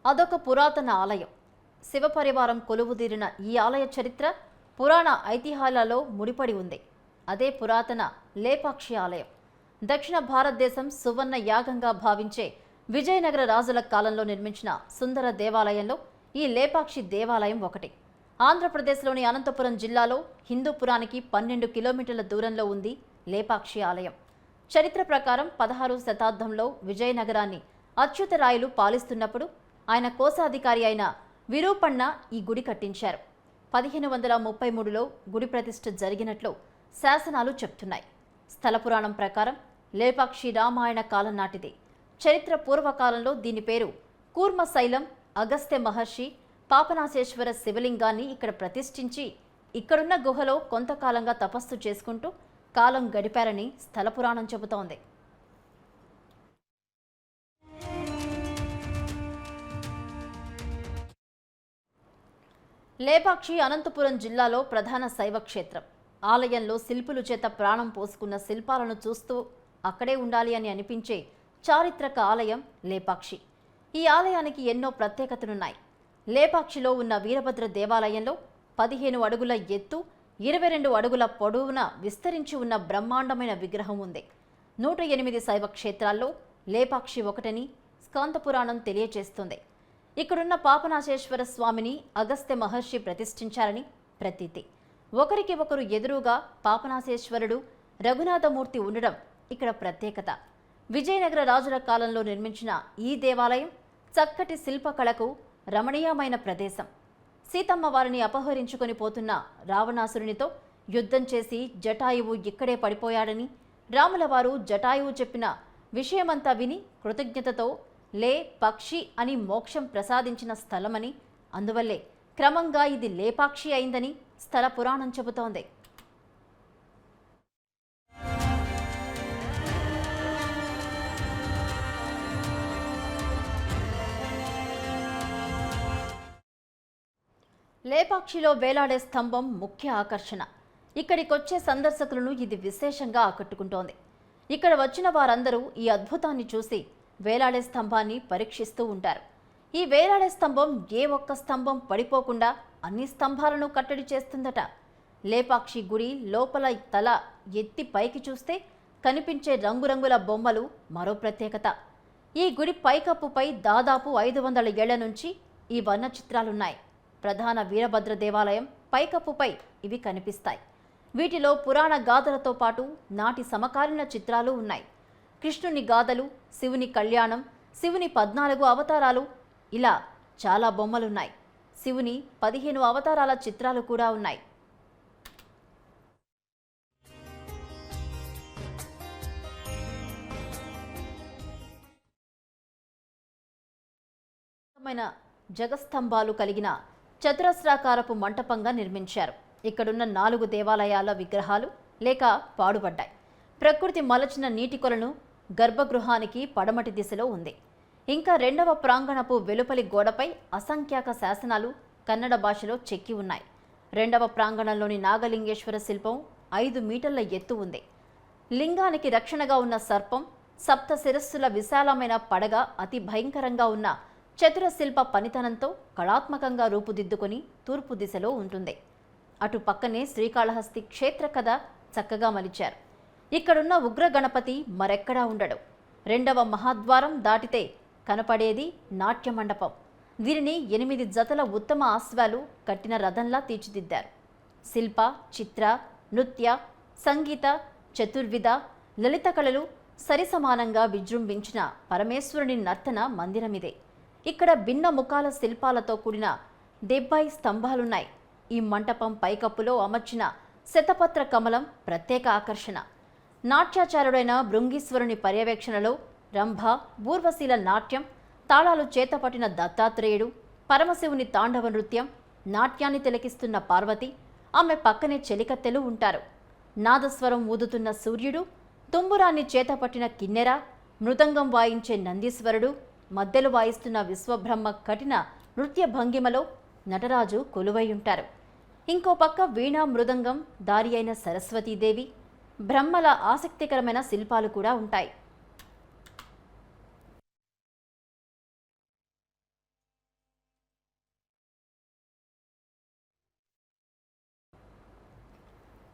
అదొక పురాతన ఆలయం. శివపరివారం కొలువుదీరిన ఈ ఆలయ చరిత్ర పురాణ ఐతిహ్యాలలో ముడిపడి ఉంది. అదే పురాతన లేపాక్షి ఆలయం. దక్షిణ భారతదేశం సువర్ణ యాగంగా భావించే విజయనగర రాజుల కాలంలో నిర్మించిన సుందర దేవాలయంలో ఈ లేపాక్షి దేవాలయం ఒకటి. ఆంధ్రప్రదేశ్లోని అనంతపురం జిల్లాలో హిందూపురానికి 12 కిలోమీటర్ల దూరంలో ఉంది లేపాక్షి ఆలయం. చరిత్ర ప్రకారం 16వ శతాబ్దంలో విజయనగరాన్ని అచ్యుతరాయలు పాలిస్తున్నప్పుడు ఆయన కోశాధికారి అయిన విరూపಣ್ణ ఈ గుడి కట్టించారు. 1533లో గుడి ప్రతిష్ఠ జరిగినట్లు శాసనాలు చెప్తున్నాయి. స్థల పురాణం ప్రకారం లేపాక్షి రామాయణ కాలం నాటిది. చరిత్ర పూర్వకాలంలో దీని పేరు కూర్మశైలం. అగస్త్య మహర్షి పాపనాశేశ్వర శివలింగాన్ని ఇక్కడ ప్రతిష్ఠించి ఇక్కడున్న గుహలో కొంతకాలంగా తపస్సు చేసుకుంటూ కాలం గడిపారని స్థల పురాణం చెబుతోంది. లేపాక్షి అనంతపురం జిల్లాలో ప్రధాన శైవ క్షేత్రం. ఆలయంలో శిల్పుల చేత ప్రాణం పోసుకున్న శిల్పాలను చూస్తూ అక్కడే ఉండాలి అని అనిపించే చారిత్రక ఆలయం లేపాక్షి. ఈ ఆలయానికి ఎన్నో ప్రత్యేకతలున్నాయి. లేపాక్షిలో ఉన్న వీరభద్ర దేవాలయంలో 15 అడుగుల ఎత్తు, 22 అడుగుల పొడవున విస్తరించి ఉన్న బ్రహ్మాండమైన విగ్రహం ఉంది. 108 శైవ క్షేత్రాల్లో లేపాక్షి ఒకటని స్కాంద పురాణం తెలియజేస్తుంది. ఇక్కడున్న పాపనాశేశ్వర స్వామిని అగస్త్య మహర్షి ప్రతిష్ఠించారని ప్రతీతి. ఒకరికి ఒకరు ఎదురుగా పాపనాశేశ్వరుడు, రఘునాథమూర్తి ఉండడం ఇక్కడ ప్రత్యేకత. విజయనగర రాజుల కాలంలో నిర్మించిన ఈ దేవాలయం చక్కటి శిల్పకళకు రమణీయమైన ప్రదేశం. సీతమ్మ వారిని అపహరించుకొని పోతున్న రావణాసురునితో యుద్ధం చేసి జటాయువు ఇక్కడే పడిపోయాడని రాముల వారు జటాయువు చెప్పిన విషయమంతా విని కృతజ్ఞతతో లే పక్షి అని మోక్షం ప్రసాదించిన స్థలమని, అందువల్లే క్రమంగా ఇది లేపాక్షి అయిందని స్థల పురాణం చెబుతోంది. లేపాక్షిలో వేలాడే స్తంభం ముఖ్య ఆకర్షణ. ఇక్కడికొచ్చే సందర్శకులను ఇది విశేషంగా ఆకట్టుకుంటోంది. ఇక్కడ వచ్చిన వారందరూ ఈ అద్భుతాన్ని చూసి వేలాడే స్తంభాన్ని పరీక్షిస్తూ ఉంటారు. ఈ వేలాడే స్తంభం ఏ ఒక్క స్తంభం పడిపోకుండా అన్ని స్తంభాలను కట్టడి చేస్తుందట. లేపాక్షి గుడి లోపల తల ఎత్తి పైకి చూస్తే కనిపించే రంగురంగుల బొమ్మలు మరో ప్రత్యేకత. ఈ గుడి పైకప్పుపై దాదాపు 500 ఏళ్ల నుంచి ఈ వర్ణ చిత్రాలున్నాయి. ప్రధాన వీరభద్ర దేవాలయం పైకప్పుపై ఇవి కనిపిస్తాయి. వీటిలో పురాణ గాథలతో పాటు నాటి సమకాలీన చిత్రాలు ఉన్నాయి. కృష్ణుని గాథలు, శివుని కళ్యాణం, శివుని 14 అవతారాలు, ఇలా చాలా బొమ్మలున్నాయి. శివుని 15 అవతారాల చిత్రాలు కూడా ఉన్నాయి. జగస్తంభాలు కలిగిన చతురస్రాకారపు మంటపంగా నిర్మించారు. ఇక్కడున్న 4 దేవాలయాల విగ్రహాలు లేక పాడుపడ్డాయి. ప్రకృతి మలచిన నీటి కొలను గర్భగృహానికి పడమటి దిశలో ఉంది. ఇంకా 2వ ప్రాంగణపు వెలుపలి గోడపై అసంఖ్యాక శాసనాలు కన్నడ భాషలో చెక్కి ఉన్నాయి. 2వ ప్రాంగణంలోని నాగలింగేశ్వర శిల్పం 5 మీటర్ల ఎత్తు ఉంది. లింగానికి రక్షణగా ఉన్న సర్పం, సప్త శిరస్సుల విశాలమైన పడగ అతి భయంకరంగా ఉన్న చతుర శిల్ప పనితనంతో కళాత్మకంగా రూపుదిద్దుకొని తూర్పు దిశలో ఉంటుంది. అటు పక్కనే శ్రీకాళహస్తి క్షేత్ర కథ చక్కగా మలిచారు. ఇక్కడున్న ఉగ్ర గణపతి మరెక్కడా ఉండడు. 2వ మహాద్వారం దాటితే కనపడేది నాట్య మండపం. దీనిని 8 జతల ఉత్తమ ఆశ్వాలు కట్టిన రథంలా తీర్చిదిద్దారు. శిల్ప, చిత్ర, నృత్య, సంగీత, చతుర్విధ, లలిత కళలు సరిసమానంగా విజృంభించిన పరమేశ్వరుని నర్తన మందిరమిదే. ఇక్కడ భిన్న ముఖాల శిల్పాలతో కూడిన 70 స్తంభాలున్నాయి. ఈ మంటపం పైకప్పులో అమర్చిన శతపత్ర కమలం ప్రత్యేక ఆకర్షణ. నాట్యాచారుడైన భృంగీశ్వరుని పర్యవేక్షణలో రంభ, ఊర్వశీల నాట్యం, తాళాలు చేతపట్టిన దత్తాత్రేయుడు, పరమశివుని తాండవ నృత్యం, నాట్యాన్ని తిలకిస్తున్న పార్వతి, ఆమె పక్కనే చెలికత్తెలు ఉంటారు. నాదస్వరం ఊదుతున్న సూర్యుడు, తుంబురాన్ని చేతపట్టిన కిన్నెర, మృదంగం వాయించే నందీశ్వరుడు, మద్దెలు వాయిస్తున్న విశ్వబ్రహ్మ కఠిన నృత్య భంగిమలో నటరాజు కొలువై ఉంటారు. ఇంకో పక్క వీణా మృదంగం దారి అయిన సరస్వతీదేవి, బ్రహ్మల ఆసక్తికరమైన శిల్పాలు కూడా ఉంటాయి.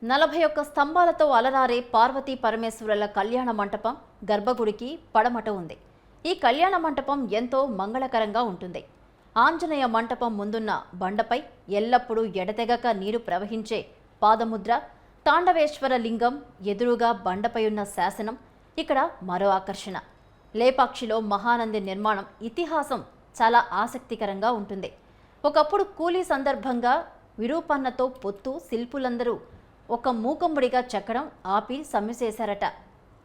41 స్తంభాలతో అలరారే పార్వతీ పరమేశ్వరుల కళ్యాణ మంటపం గర్భగుడికి పడమట ఉంది. ఈ కళ్యాణ మంటపం ఎంతో మంగళకరంగా ఉంటుంది. ఆంజనేయ మంటపం ముందున్న బండపై ఎల్లప్పుడూ ఎడతెగక నీరు ప్రవహించే పాదముద్ర, తాండవేశ్వర లింగం ఎదురుగా బండపై ఉన్న శాసనం ఇక్కడ మరో ఆకర్షణ. లేపాక్షిలో మహానంది నిర్మాణం ఇతిహాసం చాలా ఆసక్తికరంగా ఉంటుంది. ఒకప్పుడు కూలీ సందర్భంగా విరూపన్నతో పొత్తు శిల్పులందరూ ఒక మూకమ్ముడిగా చెక్కడం ఆపి సమ్మెసేశారట.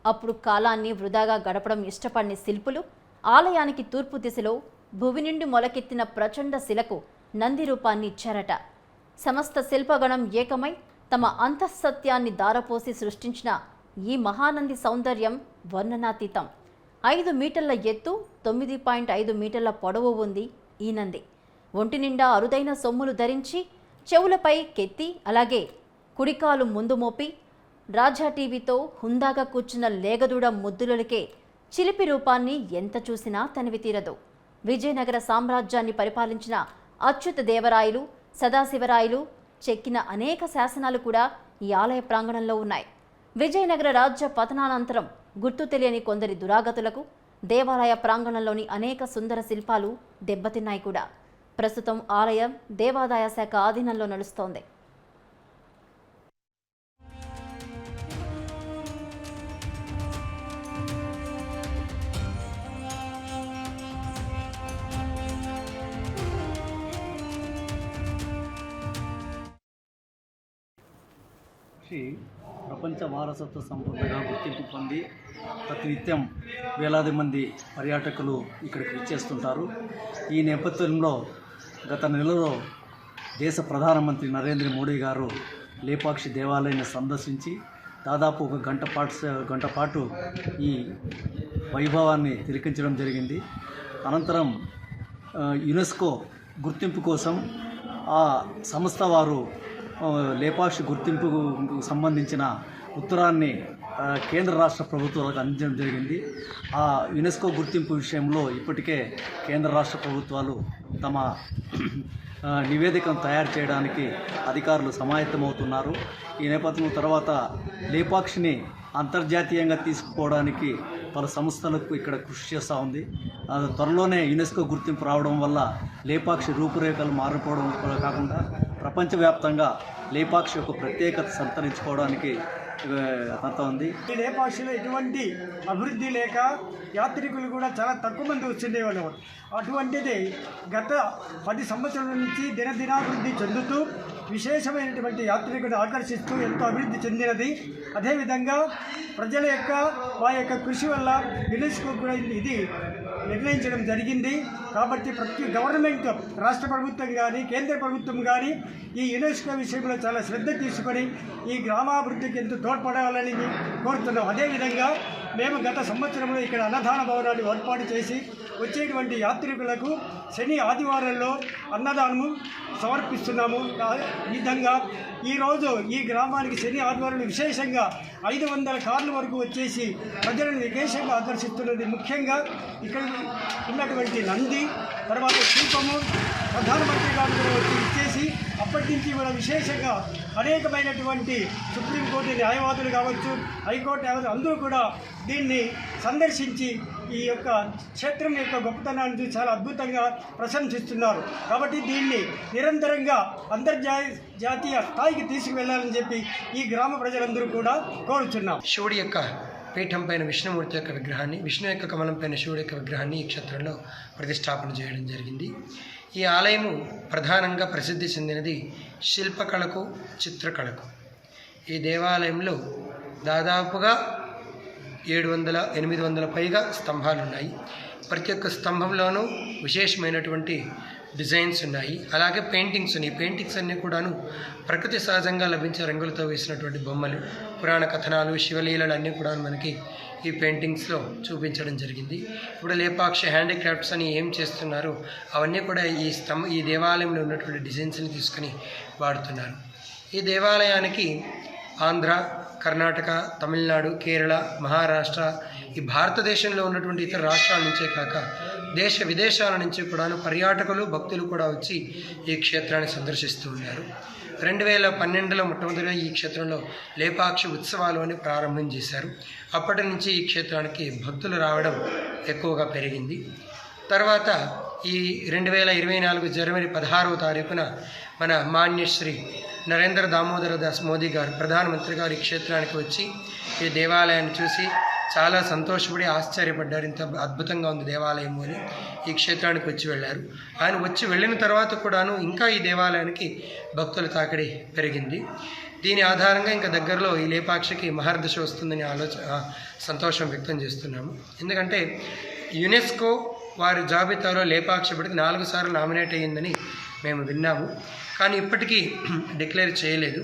అప్పుడు కాలాన్ని వృధాగా గడపడం ఇష్టపడిన శిల్పులు ఆలయానికి తూర్పు దిశలో భువి నుండి మొలకెత్తిన ప్రచండ శిలకు నంది రూపాన్ని ఇచ్చారట. సమస్త శిల్పగణం ఏకమై తమ అంతఃసత్యాన్ని దారపోసి సృష్టించిన ఈ మహానంది సౌందర్యం వర్ణనాతీతం. 5 మీటర్ల ఎత్తు, 9.5 మీటర్ల పొడవు ఉంది ఈ నంది. ఒంటి నిండా అరుదైన సొమ్ములు ధరించి, చెవులపై కెత్తి, అలాగే కుడికాలు ముందు మోపి రాజా టీవీతో హుందాగా కూర్చున్న లేగదూడ ముద్దులకే చిలిపి రూపాన్ని ఎంత చూసినా తనివి తీరదు. విజయనగర సామ్రాజ్యాన్ని పరిపాలించిన అచ్యుత దేవరాయలు, సదాశివరాయలు చెక్కిన అనేక శాసనాలు కూడా ఈ ఆలయ ప్రాంగణంలో ఉన్నాయి. విజయనగర రాజ్య పతనానంతరం గుర్తు తెలియని కొందరి దురాగతులకు దేవాలయ ప్రాంగణంలోని అనేక సుందర శిల్పాలు దెబ్బతిన్నాయి కూడా. ప్రస్తుతం ఆలయం దేవాదాయ శాఖ ఆధీనంలో నడుస్తోంది. ప్రపంచ వారసత్వ సంపదగా గుర్తింపు పొంది ప్రతినిత్యం వేలాది మంది పర్యాటకులు ఇక్కడికి విచ్చేస్తుంటారు. ఈ నేపథ్యంలో గత నెలలో దేశ ప్రధానమంత్రి నరేంద్ర మోడీ గారు లేపాక్షి దేవాలయాన్ని సందర్శించి దాదాపు ఒక గంట పాటు ఈ వైభవాన్ని తిలకించడం జరిగింది. అనంతరం యునెస్కో గుర్తింపు కోసం ఆ సంస్థ వారు లేపాక్షి గుర్తింపుకు సంబంధించిన ఉత్తరాన్ని కేంద్ర రాష్ట్ర ప్రభుత్వాలకు అందించడం జరిగింది. ఆ యునెస్కో గుర్తింపు విషయంలో ఇప్పటికే కేంద్ర రాష్ట్ర ప్రభుత్వాలు తమ నివేదికను తయారు చేయడానికి అధికారులు సమాయత్తమవుతున్నారు. ఈ నేపథ్యం తర్వాత లేపాక్షిని అంతర్జాతీయంగా తీసుకుపోవడానికి పలు సంస్థలకు ఇక్కడ కృషి చేస్తూ ఉంది. త్వరలోనే యునెస్కో గుర్తింపు రావడం వల్ల లేపాక్షి రూపురేఖలు మారిపోవడం కాకుండా ప్రపంచవ్యాప్తంగా లేపాక్షి ఒక ప్రత్యేకత సంతరించుకోవడానికి అంత ఉంది. ఈ లేపాక్షిలో ఎటువంటి అభివృద్ధి లేక యాత్రికులు కూడా చాలా తక్కువ మంది వచ్చేవాళ్ళు. అటువంటిది గత 10 సంవత్సరాల నుంచి దినదినాభివృద్ధి చెందుతూ విశేషమైనటువంటి యాత్రికులను ఆకర్షిస్తూ ఎంతో అభివృద్ధి చెందినది. అదేవిధంగా ప్రజల యొక్క వారి యొక్క కృషి వల్ల యునెస్కో కూడా ఇది నిర్ణయించడం జరిగింది. కాబట్టి ప్రతి గవర్నమెంట్, రాష్ట్ర ప్రభుత్వం కానీ కేంద్ర ప్రభుత్వం కానీ ఈ యునెస్కో విషయంలో చాలా శ్రద్ధ తీసుకొని ఈ గ్రామాభివృద్ధికి ఎంతో తోడ్పడాలని కోరుతున్నాం. అదేవిధంగా మేము గత సంవత్సరంలో ఇక్కడ అన్నదాన భవనాన్ని ఏర్పాటు చేసి వచ్చేటువంటి యాత్రికులకు శని ఆదివారాల్లో అన్నదానము సమర్పిస్తున్నాము. ఈ విధంగా ఈరోజు ఈ గ్రామానికి శని ఆదివారంలో విశేషంగా 500 కార్ల వరకు వచ్చేసి ప్రజలను విశేషంగా ఆకర్షిస్తున్నది. ముఖ్యంగా ఇక్కడ ఉన్నటువంటి నంది, తర్వాత శిల్పము, ప్రధానమంత్రి గారు కూడా వచ్చి ఇచ్చేసి అప్పటి నుంచి కూడా విశేషంగా అనేకమైనటువంటి సుప్రీంకోర్టు న్యాయవాదులు కావచ్చు, హైకోర్టు న్యాయవాదులు అందరూ కూడా దీన్ని సందర్శించి ఈ యొక్క క్షేత్రం యొక్క గొప్పతనాన్ని చూసి చాలా అద్భుతంగా ప్రశంసిస్తున్నారు. కాబట్టి దీన్ని నిరంతరంగా అంతర్జాతీయ స్థాయికి తీసుకువెళ్లాలని చెప్పి ఈ గ్రామ ప్రజలందరూ కూడా కోరుచున్నాం. శివుడి యొక్క పీఠం పైన విష్ణుమూర్తి యొక్క విగ్రహాన్ని, విష్ణు యొక్క కమలం పైన శివుడి యొక్క విగ్రహాన్ని ఈ క్షేత్రంలో ప్రతిష్టాపన చేయడం జరిగింది. ఈ ఆలయము ప్రధానంగా ప్రసిద్ధి చెందినది శిల్పకళకు, చిత్రకళకు. ఈ దేవాలయంలో దాదాపుగా 700-800 పైగా స్తంభాలు ఉన్నాయి. ప్రతి ఒక్క స్తంభంలోనూ విశేషమైనటువంటి డిజైన్స్ ఉన్నాయి. అలాగే పెయింటింగ్స్ ఉన్నాయి. పెయింటింగ్స్ అన్నీ కూడాను ప్రకృతి సహజంగా లభించే రంగులతో వేసినటువంటి బొమ్మలు, పురాణ కథనాలు, శివలీలలు అన్నీ కూడా మనకి ఈ పెయింటింగ్స్లో చూపించడం జరిగింది. ఇప్పుడు లేపాక్షి హ్యాండీక్రాఫ్ట్స్ అని ఏం చేస్తున్నారో అవన్నీ కూడా ఈ దేవాలయంలో ఉన్నటువంటి డిజైన్స్ని తీసుకుని వాడుతున్నారు. ఈ దేవాలయానికి ఆంధ్ర, కర్ణాటక, తమిళనాడు, కేరళ, మహారాష్ట్ర, ఈ భారతదేశంలో ఉన్నటువంటి ఇతర రాష్ట్రాల నుంచే కాక దేశ విదేశాల నుంచి కూడా పర్యాటకులు, భక్తులు కూడా వచ్చి ఈ క్షేత్రాన్ని సందర్శిస్తూ ఉన్నారు. 2012లో మొట్టమొదటిగా ఈ క్షేత్రంలో లేపాక్షి ఉత్సవాలు అని ప్రారంభం చేశారు. అప్పటి నుంచి ఈ క్షేత్రానికి భక్తులు రావడం ఎక్కువగా పెరిగింది. తర్వాత ఈ 2024 జనవరి 16వ తారీఖున మన మాన్యశ్రీ నరేంద్ర దామోదర దాస్ మోదీ గారు ప్రధానమంత్రి గారు ఈ క్షేత్రానికి వచ్చి ఈ దేవాలయాన్ని చూసి చాలా సంతోషపడి ఆశ్చర్యపడ్డారు. ఇంత అద్భుతంగా ఉంది దేవాలయం అని ఈ క్షేత్రానికి వచ్చి వెళ్ళారు. ఆయన వచ్చి వెళ్ళిన తర్వాత కూడాను ఇంకా ఈ దేవాలయానికి భక్తుల తాకిడి పెరిగింది. దీని ఆధారంగా ఇంకా దగ్గరలో ఈ లేపాక్షికి మహర్దశ వస్తుందని సంతోషం వ్యక్తం చేస్తున్నాము. ఎందుకంటే యునెస్కో వారి జాబితాలో లేపాక్షి ఇప్పటికి 4 సార్లు నామినేట్ అయ్యిందని మేము విన్నాము, కానీ ఇప్పటికీ డిక్లేర్ చేయలేదు.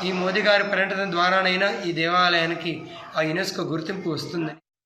ఈ మోదీ గారి పర్యటన ద్వారానైనా ఈ దేవాలయానికి ఆ యునెస్కో గుర్తింపు వస్తుందని